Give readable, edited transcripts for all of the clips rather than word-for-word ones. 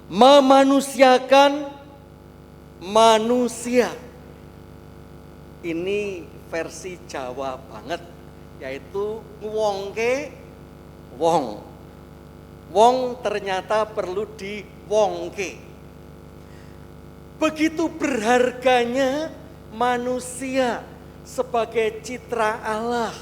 memanusiakan manusia. Ini versi Jawa banget, yaitu ngwongke wong. Wong ternyata perlu diwongke. Begitu berharganya manusia sebagai citra Allah,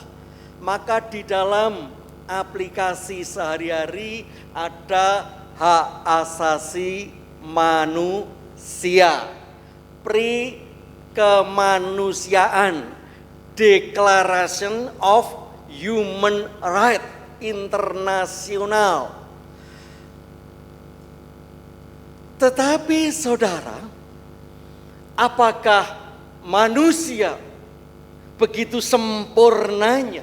maka di dalam aplikasi sehari-hari ada hak asasi manusia, kemanusiaan, Declaration of Human Rights Internasional. Tetapi saudara, apakah manusia begitu sempurnanya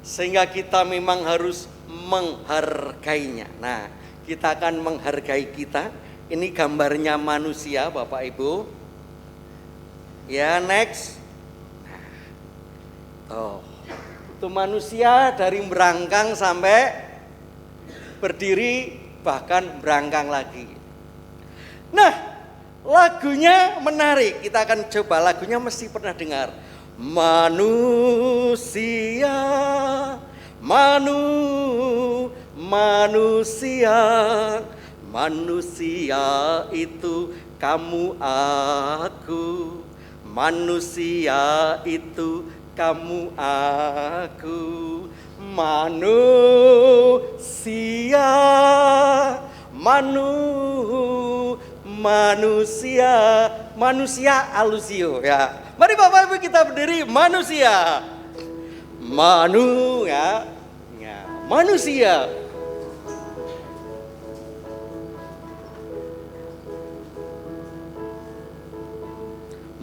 sehingga kita memang harus menghargainya? Nah, kita akan menghargai kita. Ini gambarnya manusia, Bapak Ibu. Ya, next. Nah, itu manusia dari merangkang sampai berdiri, bahkan berangkang lagi. Nah, lagunya menarik. Kita akan coba, lagunya mesti pernah dengar. Manusia, manusia, manusia itu kamu aku. Manusia itu kamu aku. Manusia, manusia alusio ya. Mari Bapak Ibu kita berdiri, manusia. Ya. Manusia.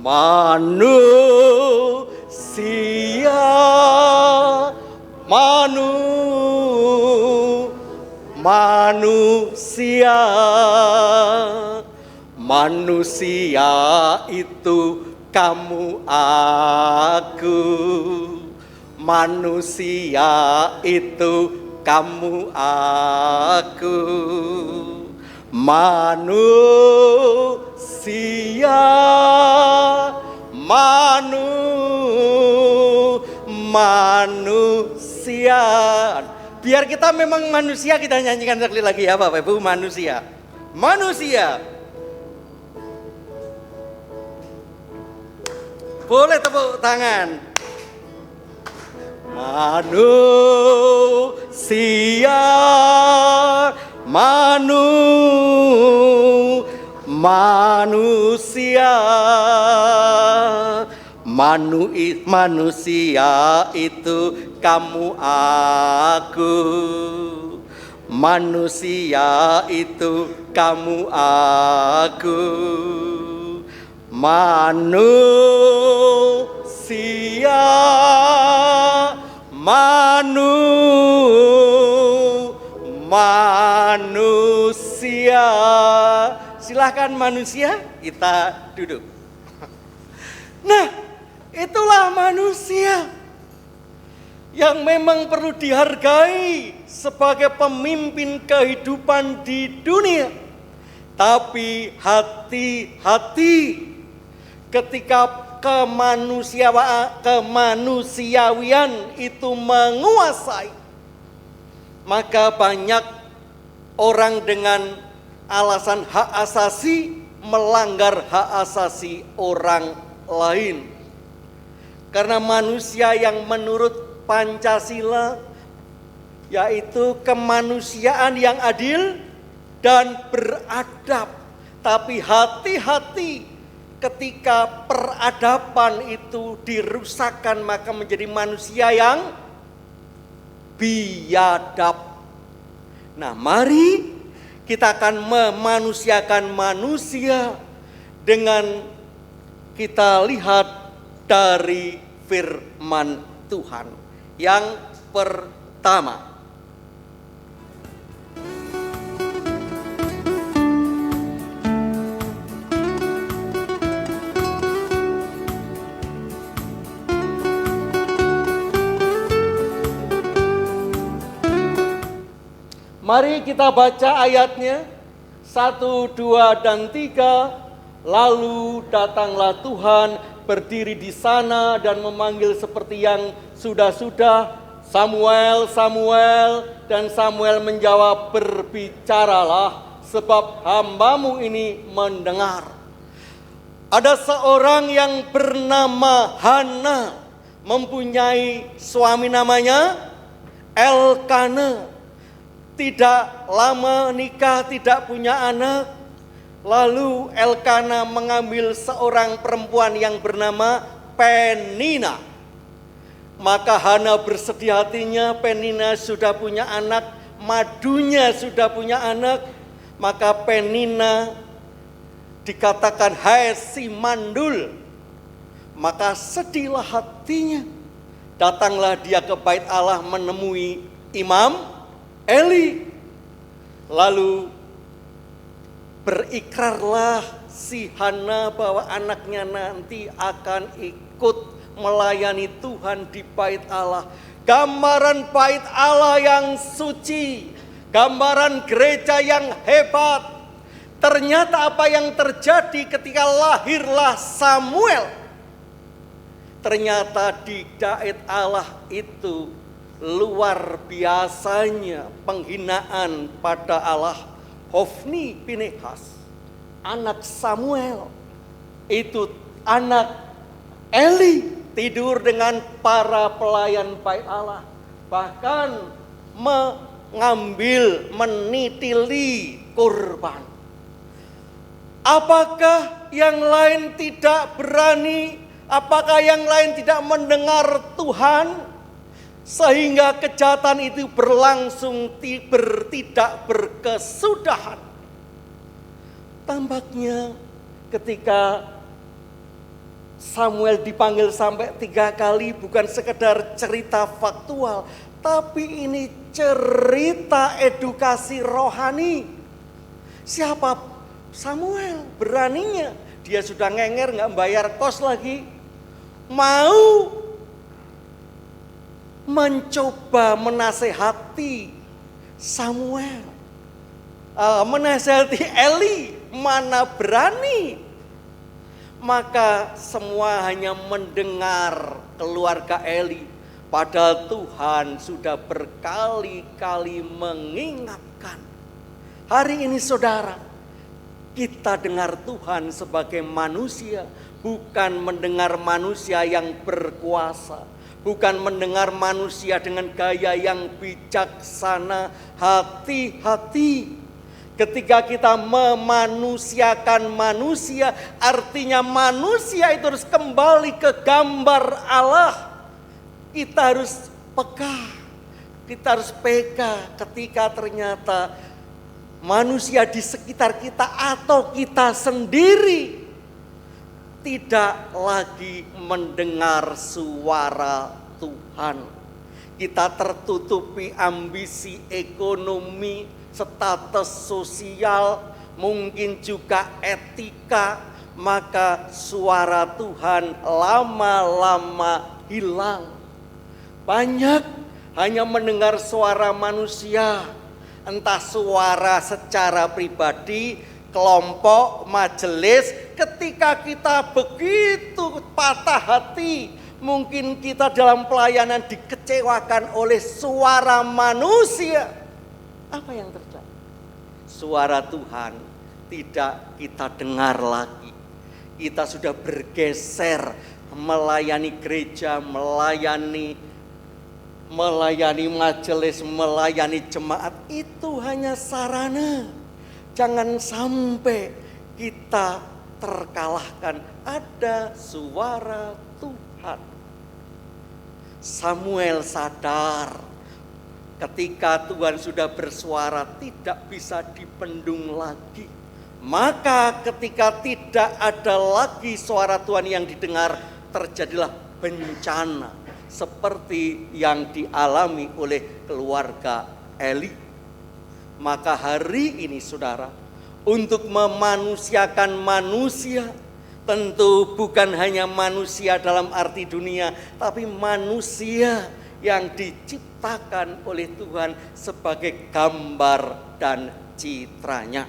Manusia, manusia itu kamu aku. Manusia itu kamu aku. Manusia, manusia. Biar kita memang manusia, kita nyanyikan sekali lagi ya Bapak Ibu, manusia. Manusia. Boleh tepuk tangan. Manusia, manusia itu kamu aku. Manusia itu kamu aku. Manusia, manusia. Silahkan manusia, kita duduk. Nah, itulah manusia yang memang perlu dihargai sebagai pemimpin kehidupan di dunia. Tapi hati-hati ketika kemanusiawian itu menguasai, maka banyak orang dengan alasan hak asasi melanggar hak asasi orang lain. Karena manusia yang menurut Pancasila yaitu kemanusiaan yang adil dan beradab. Tapi hati-hati ketika peradaban itu dirusakkan, maka menjadi manusia yang biadab. Nah, mari kita akan memanusiakan manusia dengan kita lihat dari firman Tuhan. Yang pertama, mari kita baca ayatnya. 1, 2, dan 3. Lalu datanglah Tuhan berdiri di sana dan memanggil seperti yang sudah-sudah, Samuel, Samuel. Dan Samuel menjawab, berbicaralah sebab hambamu ini mendengar. Ada seorang yang bernama Hana, mempunyai suami namanya Elkana. Tidak lama nikah, tidak punya anak. Lalu Elkana mengambil seorang perempuan yang bernama Penina. Maka Hana bersedih hatinya, Penina sudah punya anak, madunya sudah punya anak. Maka Penina dikatakan, hai si mandul. Maka sedihlah hatinya. Datanglah dia ke bait Allah menemui Imam Eli. Lalu berikrarlah si Hana bahwa anaknya nanti akan ikut melayani Tuhan di bait Allah. Gambaran bait Allah yang suci, gambaran gereja yang hebat. Ternyata apa yang terjadi ketika lahirlah Samuel, ternyata di bait Allah itu luar biasanya penghinaan pada Allah. Hofni Pinehas, anak Samuel, itu anak Eli, tidur dengan para pelayan bait Allah. Bahkan menitili kurban. Apakah yang lain tidak berani? Apakah yang lain tidak mendengar Tuhan? Sehingga kejahatan itu berlangsung tidak berkesudahan. Tampaknya ketika Samuel dipanggil sampai 3 kali, bukan sekedar cerita faktual, tapi ini cerita edukasi rohani. Siapa Samuel? Beraninya dia sudah ngenger, gak bayar kos lagi, mau mencoba menasehati Samuel, menasehati Eli. Mana berani. Maka semua hanya mendengar keluarga Eli. Padahal Tuhan sudah berkali-kali mengingatkan. Hari ini saudara, kita dengar Tuhan sebagai manusia, bukan mendengar manusia yang berkuasa, bukan mendengar manusia dengan gaya yang bijaksana. Hati-hati ketika kita memanusiakan manusia, artinya manusia itu harus kembali ke gambar Allah. Kita harus peka, kita harus peka ketika ternyata manusia di sekitar kita atau kita sendiri tidak lagi mendengar suara Tuhan. Kita tertutupi ambisi ekonomi, status sosial, mungkin juga etika, maka suara Tuhan lama-lama hilang. Banyak hanya mendengar suara manusia, entah suara secara pribadi, kelompok, majelis. Ketika kita begitu patah hati, mungkin kita dalam pelayanan dikecewakan oleh suara manusia. Apa yang terjadi? Suara Tuhan tidak kita dengar lagi. Kita sudah bergeser melayani gereja, melayani majelis, melayani jemaat. Itu hanya sarana. Jangan sampai kita terkalahkan. Ada suara Tuhan. Samuel sadar ketika Tuhan sudah bersuara tidak bisa dibendung lagi. Maka ketika tidak ada lagi suara Tuhan yang didengar, terjadilah bencana seperti yang dialami oleh keluarga Eli. Maka hari ini saudara, untuk memanusiakan manusia, tentu bukan hanya manusia dalam arti dunia, tapi manusia yang diciptakan oleh Tuhan sebagai gambar dan citranya.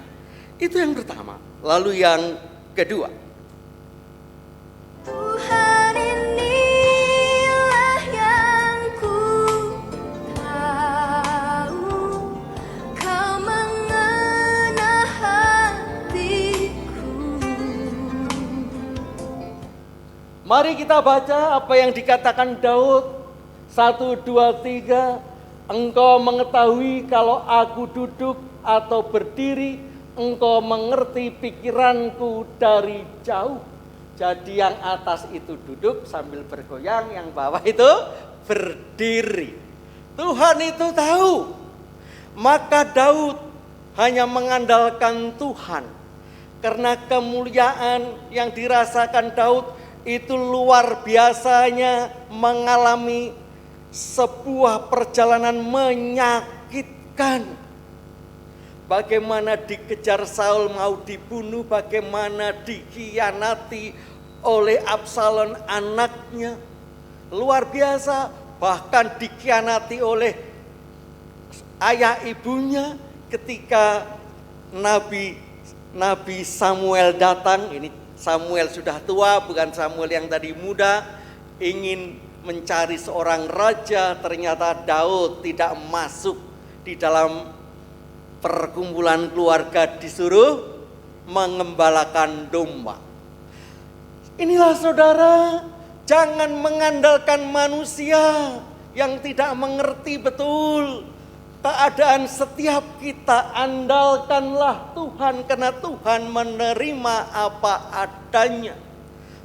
Itu yang pertama. Lalu yang kedua, Tuhan inilah yang ku tahu, Kau mengena hatiku. mari kita baca apa yang dikatakan Daud. 1, 2, 3. Engkau mengetahui kalau aku duduk atau berdiri, engkau mengerti pikiranku dari jauh. Jadi yang atas itu duduk sambil bergoyang, yang bawah itu berdiri. Tuhan itu tahu. Maka Daud hanya mengandalkan Tuhan. Karena kemuliaan yang dirasakan Daud itu luar biasanya, mengalami sebuah perjalanan menyakitkan. Bagaimana dikejar Saul mau dibunuh, bagaimana dikhianati oleh Absalom anaknya. Luar biasa, bahkan dikhianati oleh ayah ibunya ketika Nabi Samuel datang. Ini Samuel sudah tua, bukan Samuel yang tadi muda, ingin mencari seorang raja. Ternyata Daud tidak masuk di dalam perkumpulan keluarga, disuruh mengembalakan domba. Inilah saudara, jangan mengandalkan manusia yang tidak mengerti betul keadaan setiap kita. Andalkanlah Tuhan, karena Tuhan menerima apa adanya.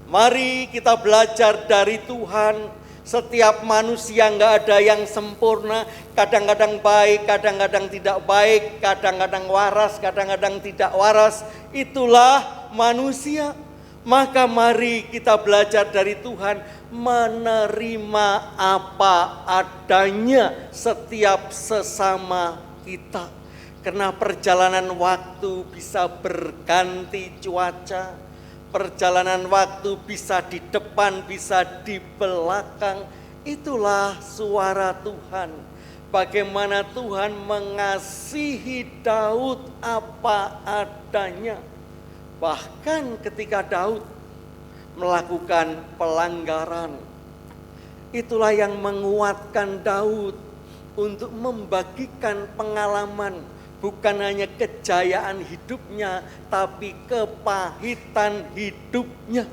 Mari kita belajar dari Tuhan. Setiap manusia nggak ada yang sempurna, kadang-kadang baik, kadang-kadang tidak baik, kadang-kadang waras, kadang-kadang tidak waras. Itulah manusia. Maka mari kita belajar dari Tuhan, menerima apa adanya setiap sesama kita. Karena perjalanan waktu bisa berganti cuaca. Perjalanan waktu bisa di depan, bisa di belakang. Itulah suara Tuhan. Bagaimana Tuhan mengasihi Daud apa adanya. Bahkan ketika Daud melakukan pelanggaran, itulah yang menguatkan Daud untuk membagikan pengalaman. Bukan hanya kejayaan hidupnya, tapi kepahitan hidupnya.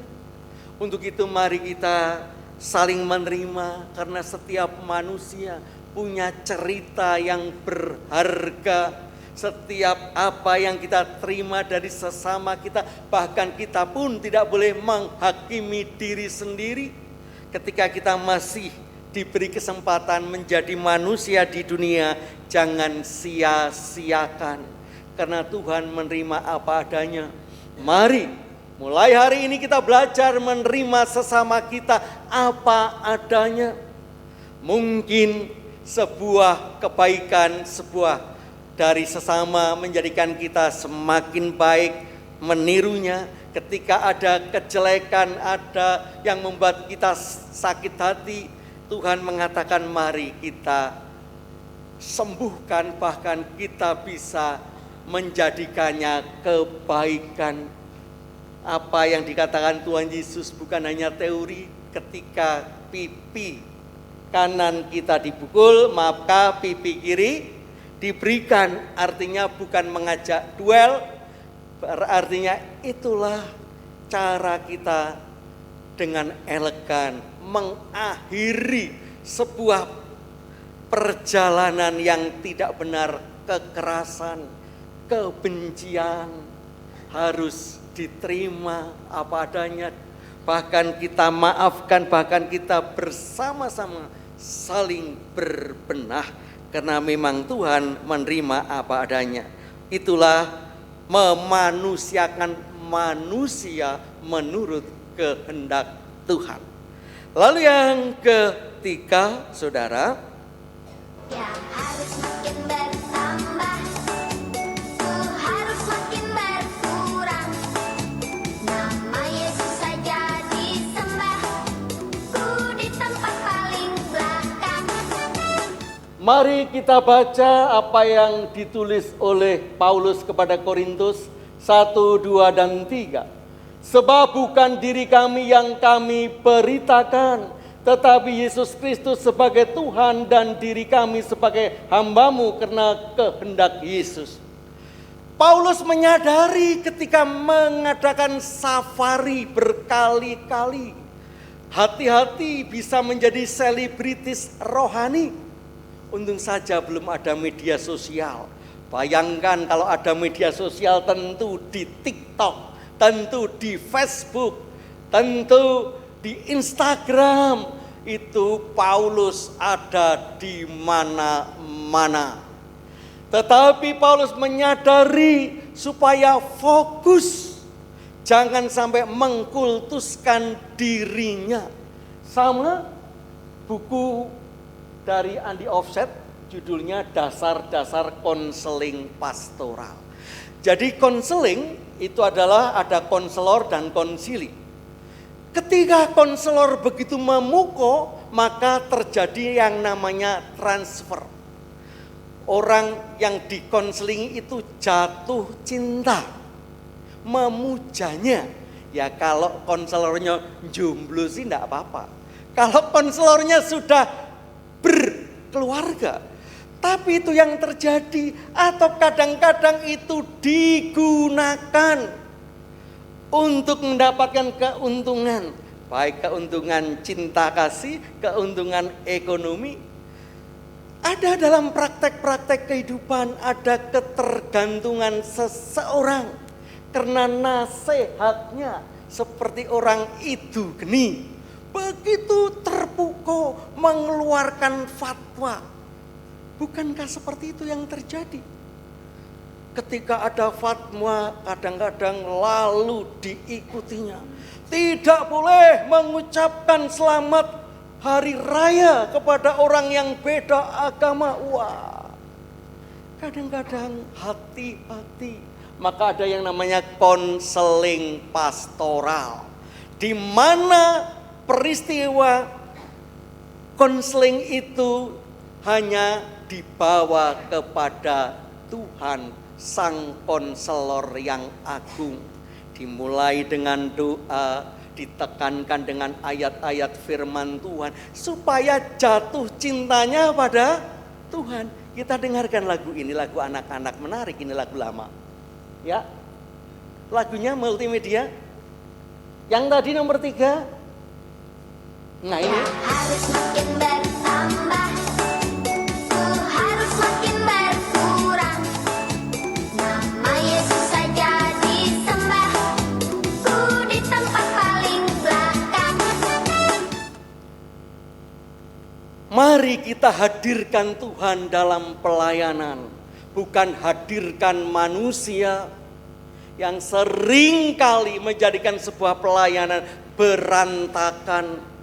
Untuk itu mari kita saling menerima, karena setiap manusia punya cerita yang berharga. Setiap apa yang kita terima dari sesama kita, bahkan kita pun tidak boleh menghakimi diri sendiri. Ketika kita masih diberi kesempatan menjadi manusia di dunia, jangan sia-siakan. Karena Tuhan menerima apa adanya. Mari, mulai hari ini kita belajar menerima sesama kita apa adanya. Mungkin sebuah kebaikan, sebuah dari sesama menjadikan kita semakin baik, menirunya. Ketika ada kejelekan, ada yang membuat kita sakit hati, Tuhan mengatakan mari kita sembuhkan, bahkan kita bisa menjadikannya kebaikan. Apa yang dikatakan Tuhan Yesus bukan hanya teori. Ketika pipi kanan kita dipukul, maka pipi kiri diberikan. Artinya bukan mengajak duel, artinya itulah cara kita dengan elegan mengakhiri sebuah perjalanan yang tidak benar. Kekerasan, kebencian harus diterima apa adanya. Bahkan kita maafkan, bahkan kita bersama-sama saling berbenah. Karena memang Tuhan menerima apa adanya. Itulah memanusiakan manusia menurut kehendak Tuhan. Lalu yang ketiga, saudara, Yang harus makin bertambah, tuh harus makin berkurang. Nama Yesus saja disembah, ku di tempat paling belakang. mari kita baca apa yang ditulis oleh Paulus kepada Korintus. 1, 2, dan 3. Sebab bukan diri kami yang kami beritakan, tetapi Yesus Kristus sebagai Tuhan dan diri kami sebagai hamba-Mu karena kehendak Yesus. Paulus menyadari ketika mengadakan safari berkali-kali, hati-hati bisa menjadi selebritis rohani. Untung saja belum ada media sosial. Bayangkan kalau ada media sosial, tentu di TikTok, tentu di Facebook, tentu di Instagram, itu Paulus ada di mana-mana. Tetapi Paulus menyadari supaya fokus, jangan sampai mengkultuskan dirinya. Sama buku dari Andy Offset, judulnya Dasar-Dasar Konseling Pastoral. Jadi konseling itu adalah ada konselor dan konsili. Ketika konselor begitu memukul, maka terjadi yang namanya transfer. Orang yang dikonseling itu jatuh cinta, memujanya. Ya kalau konselornya jomblo sih enggak apa-apa. Kalau konselornya sudah berkeluarga, tapi itu yang terjadi, atau kadang-kadang itu digunakan untuk mendapatkan keuntungan, baik keuntungan cinta kasih, keuntungan ekonomi. Ada dalam praktek-praktek kehidupan, ada ketergantungan seseorang karena nasihatnya seperti orang itu geni, begitu terpukau mengeluarkan fatwa. Bukankah seperti itu yang terjadi? Ketika ada fatwa, kadang-kadang lalu diikutinya. Tidak boleh mengucapkan selamat hari raya kepada orang yang beda agama. Wah, kadang-kadang hati-hati. Maka ada yang namanya konseling pastoral, di mana peristiwa konseling itu hanya dibawa kepada Tuhan Sang Konselor yang agung. Dimulai dengan doa, ditekankan dengan ayat-ayat firman Tuhan, supaya jatuh cintanya pada Tuhan. Kita dengarkan lagu ini, lagu anak-anak menarik, ini lagu lama. Ya, lagunya multimedia. Yang tadi nomor 3. Nah ini. Harus makin bertambah, harus makin berkurang. Nama Yesus saja disembah, ku di tempat paling belakang. Mari kita hadirkan Tuhan dalam pelayanan, bukan hadirkan manusia yang sering kali menjadikan sebuah pelayanan berantakan.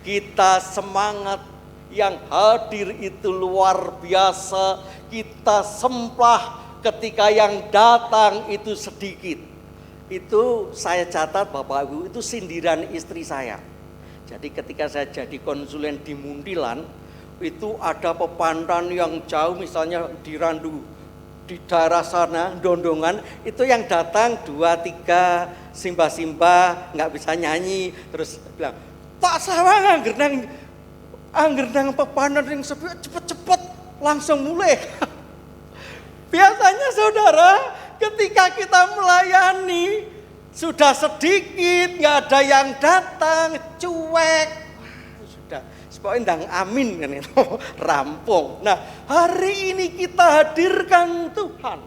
Kita semangat, yang hadir itu luar biasa, kita semplah ketika yang datang itu sedikit. Itu saya catat Bapak Ibu, itu sindiran istri saya. Jadi ketika saya jadi konsulen di Muntilan, itu ada pepandan yang jauh, misalnya di Randu, di daerah sana, Dondongan, itu yang datang 2-3 simbah-simbah, nggak bisa nyanyi, terus bilang, Pak saya angger pepandan yang cepet-cepet langsung mulai. Biasanya saudara, ketika kita melayani, sudah sedikit, nggak ada yang datang, cuek, sudah, pokoknya ndang amin kan itu, rampung. Nah, hari ini kita hadirkan Tuhan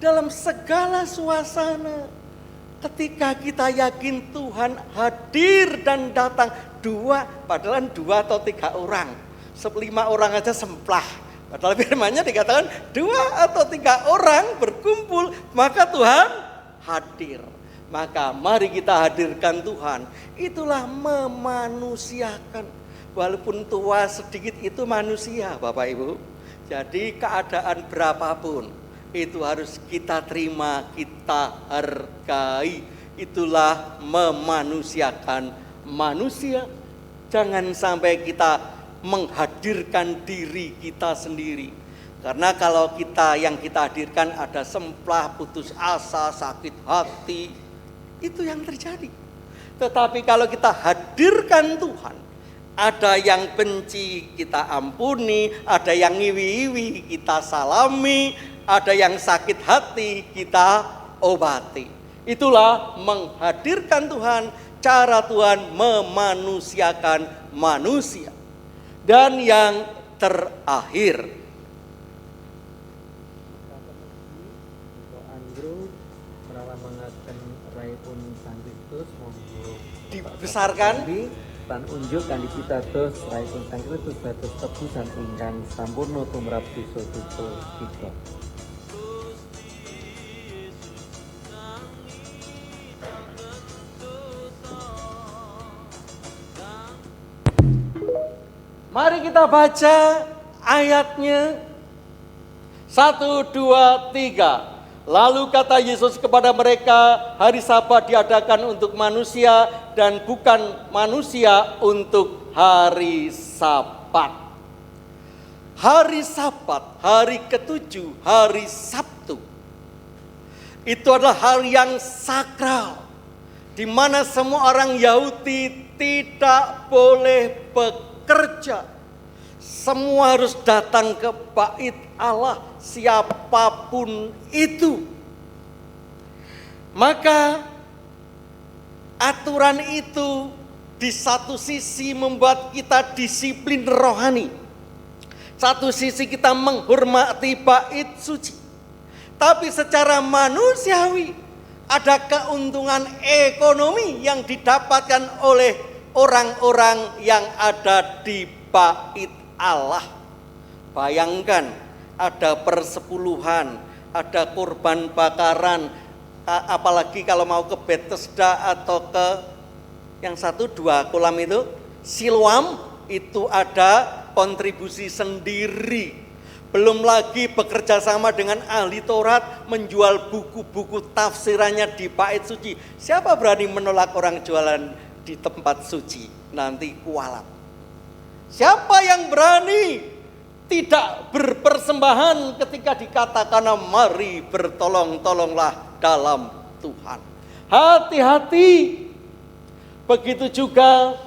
dalam segala suasana. Ketika kita yakin Tuhan hadir dan datang, padahal 2 atau 3 orang, 5 orang aja semplah. Padahal firman-Nya dikatakan 2 atau 3 orang berkumpul, maka Tuhan hadir. Maka mari kita hadirkan Tuhan. Itulah memanusiakan. Walaupun tua sedikit itu manusia Bapak Ibu. Jadi keadaan berapapun itu harus kita terima, kita hargai. Itulah memanusiakan manusia. Jangan sampai kita menghadirkan diri kita sendiri. Karena kalau yang kita hadirkan ada semplah, putus asa, sakit hati, itu yang terjadi. Tetapi kalau kita hadirkan Tuhan, ada yang benci kita ampuni, ada yang ngiwi-iwi kita salami, ada yang sakit hati kita obati. Itulah menghadirkan Tuhan, cara Tuhan memanusiakan manusia. Dan yang terakhir, dibesarkan tan unjuk kandi pitados raipun Sang Kristus dados tebusan ingkang sampurna tumrap dosa-dosa kita. Mari kita baca ayatnya. 1, 2, 3. Lalu kata Yesus kepada mereka, hari Sabat diadakan untuk manusia dan bukan manusia untuk hari Sabat. Hari Sabat, hari ketujuh, hari Sabtu, itu adalah hari yang sakral, di mana semua orang Yahudi tidak boleh bekerja. Semua harus datang ke bait Allah, siapapun itu. Maka aturan itu di satu sisi membuat kita disiplin rohani. Satu sisi kita menghormati bait suci. Tapi secara manusiawi ada keuntungan ekonomi yang didapatkan oleh orang-orang yang ada di bait Allah. Bayangkan, ada persepuluhan, ada korban bakaran, apalagi kalau mau ke Bethesda atau ke yang 1-2 kolam itu, Siloam, itu ada kontribusi sendiri. Belum lagi bekerja sama dengan ahli Taurat, menjual buku-buku tafsirannya di bait suci. Siapa berani menolak orang jualan di tempat suci? Nanti kualat. Siapa yang berani tidak berpersembahan ketika dikatakan mari bertolong-tolonglah dalam Tuhan? Hati-hati. Begitu juga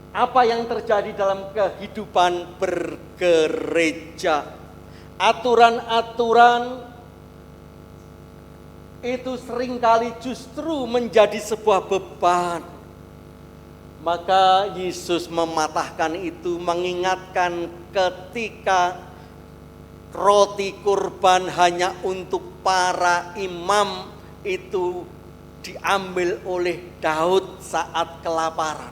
apa yang terjadi dalam kehidupan bergereja. Aturan-aturan itu seringkali justru menjadi sebuah beban. Maka Yesus mematahkan itu, mengingatkan ketika roti kurban hanya untuk para imam itu diambil oleh Daud saat kelaparan.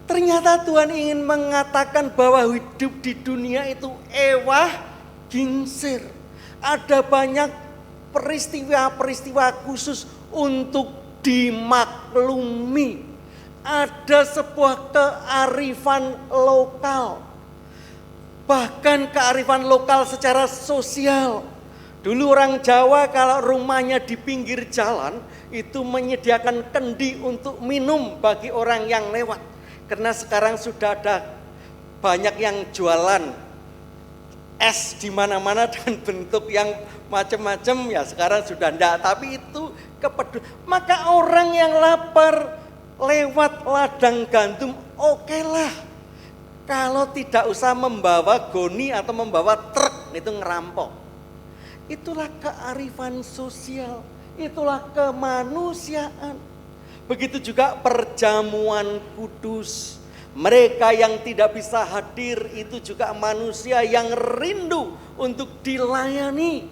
Ternyata Tuhan ingin mengatakan bahwa hidup di dunia itu ewah gingsir. Ada banyak peristiwa-peristiwa khusus untuk dimaklumi. Ada sebuah kearifan lokal, bahkan kearifan lokal secara sosial. Dulu orang Jawa kalau rumahnya di pinggir jalan itu menyediakan kendi untuk minum bagi orang yang lewat. Karena sekarang sudah ada banyak yang jualan es di mana-mana dan bentuk yang macam-macam, ya sekarang sudah enggak, tapi itu kepedulian. Maka orang yang lapar lewat ladang gandum, okelah. Kalau tidak usah membawa goni atau membawa truk, itu ngerampok. Itulah kearifan sosial, itulah kemanusiaan. Begitu juga perjamuan kudus. Mereka yang tidak bisa hadir itu juga manusia yang rindu untuk dilayani.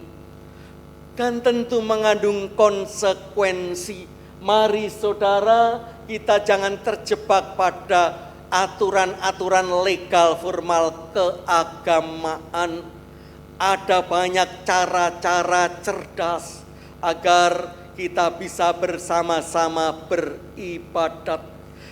Dan tentu mengandung konsekuensi. Mari saudara, kita jangan terjebak pada aturan-aturan legal formal keagamaan. Ada banyak cara-cara cerdas agar kita bisa bersama-sama beribadat.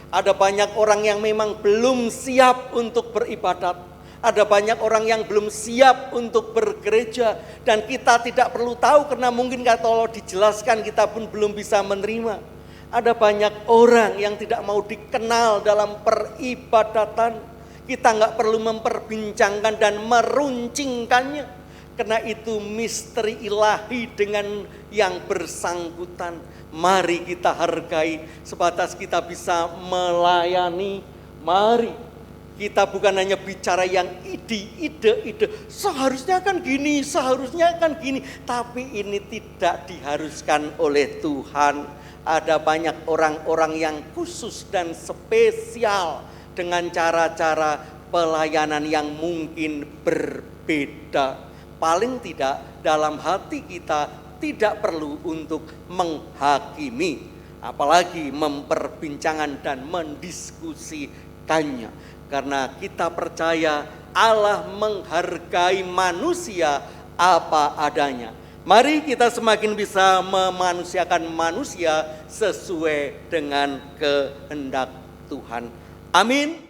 Ada banyak orang yang memang belum siap untuk beribadat. Ada banyak orang yang belum siap untuk bergereja. Dan kita tidak perlu tahu karena mungkin kalau dijelaskan kita pun belum bisa menerima. Ada banyak orang yang tidak mau dikenal dalam peribadatan. Kita nggak perlu memperbincangkan dan meruncingkannya. Karena itu misteri ilahi dengan yang bersangkutan. Mari kita hargai sebatas kita bisa melayani. Mari kita bukan hanya bicara yang ide. Seharusnya kan gini, seharusnya kan gini. Tapi ini tidak diharuskan oleh Tuhan. Ada banyak orang-orang yang khusus dan spesial dengan cara-cara pelayanan yang mungkin berbeda. Paling tidak dalam hati kita tidak perlu untuk menghakimi, apalagi memperbincangkan dan mendiskusikannya. Karena kita percaya Allah menghargai manusia apa adanya. Mari kita semakin bisa memanusiakan manusia sesuai dengan kehendak Tuhan. Amin.